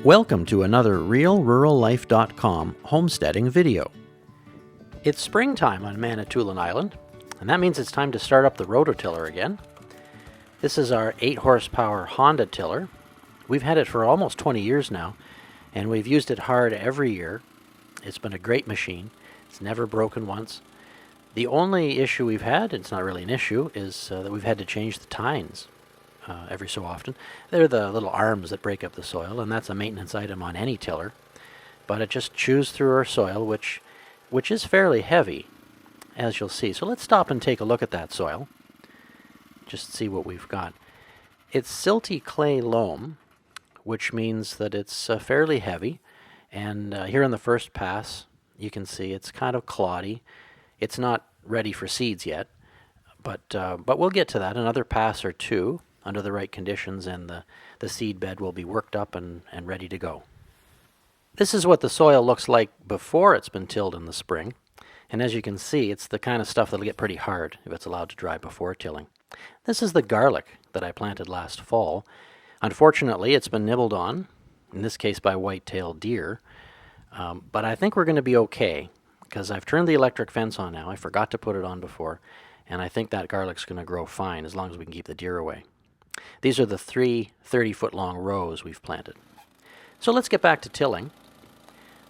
Welcome to another RealRuralLife.com homesteading video. It's springtime on Manitoulin Island, and that means it's time to start up the rototiller again. This is our 8 horsepower Honda tiller. We've had it for almost 20 years now, and we've used it hard every year. It's been a great machine. It's never broken once. The only issue we've had, it's not really an issue, is that we've had to change the tines every so often. They're the little arms that break up the soil, and that's a maintenance item on any tiller. But it just chews through our soil, which is fairly heavy, as you'll see. So let's stop and take a look at that soil, just see what we've got. It's silty clay loam, which means that it's fairly heavy. And here on the first pass, you can see it's kind of cloddy. It's not ready for seeds yet, but we'll get to that. Another pass or two under the right conditions, and the seed bed will be worked up and ready to go. This is what the soil looks like before it's been tilled in the spring. And as you can see, it's the kind of stuff that'll get pretty hard if it's allowed to dry before tilling. This is the garlic that I planted last fall. Unfortunately, it's been nibbled on, in this case by white-tailed deer. But I think we're going to be okay, because I've turned the electric fence on now. I forgot to put it on before, and I think that garlic's going to grow fine as long as we can keep the deer away. These are the 3 30-foot-long rows we've planted. So let's get back to tilling.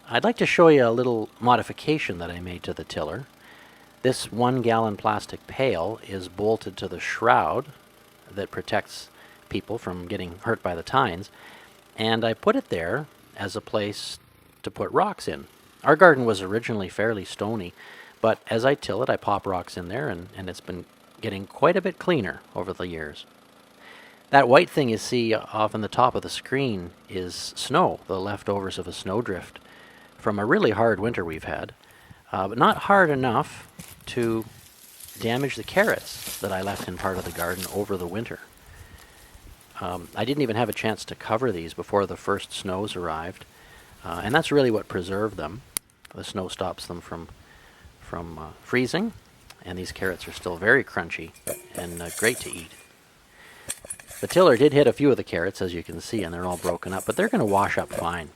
I'd like to show you a little modification that I made to the tiller. This 1-gallon plastic pail is bolted to the shroud that protects people from getting hurt by the tines, and I put it there as a place to put rocks in. Our garden was originally fairly stony, but as I till it, I pop rocks in there, and it's been getting quite a bit cleaner over the years. That white thing you see off on the top of the screen is snow, the leftovers of a snowdrift from a really hard winter we've had, but not hard enough to damage the carrots that I left in part of the garden over the winter. I didn't even have a chance to cover these before the first snows arrived, and that's really what preserved them. The snow stops them from freezing, and these carrots are still very crunchy and great to eat. The tiller did hit a few of the carrots, as you can see, and they're all broken up, but they're going to wash up fine.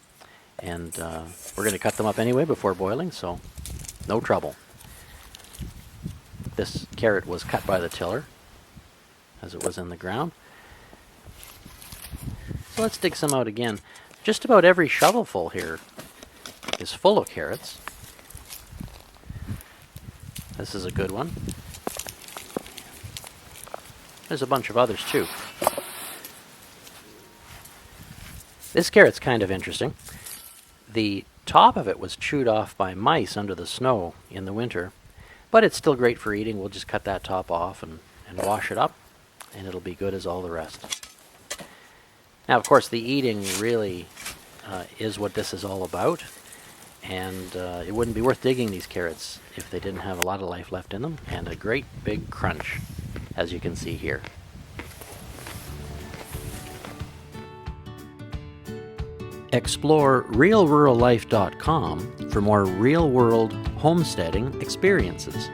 And we're going to cut them up anyway before boiling, so no trouble. This carrot was cut by the tiller as it was in the ground. So let's dig some out again. Just about every shovelful here is full of carrots. This is a good one. There's a bunch of others too. This carrot's kind of interesting. The top of it was chewed off by mice under the snow in the winter, but it's still great for eating. We'll just cut that top off and wash it up, and it'll be good as all the rest. Now, of course, the eating really is what this is all about, and it wouldn't be worth digging these carrots if they didn't have a lot of life left in them, and a great big crunch, as you can see here. Explore RealRuralLife.com for more real-world homesteading experiences.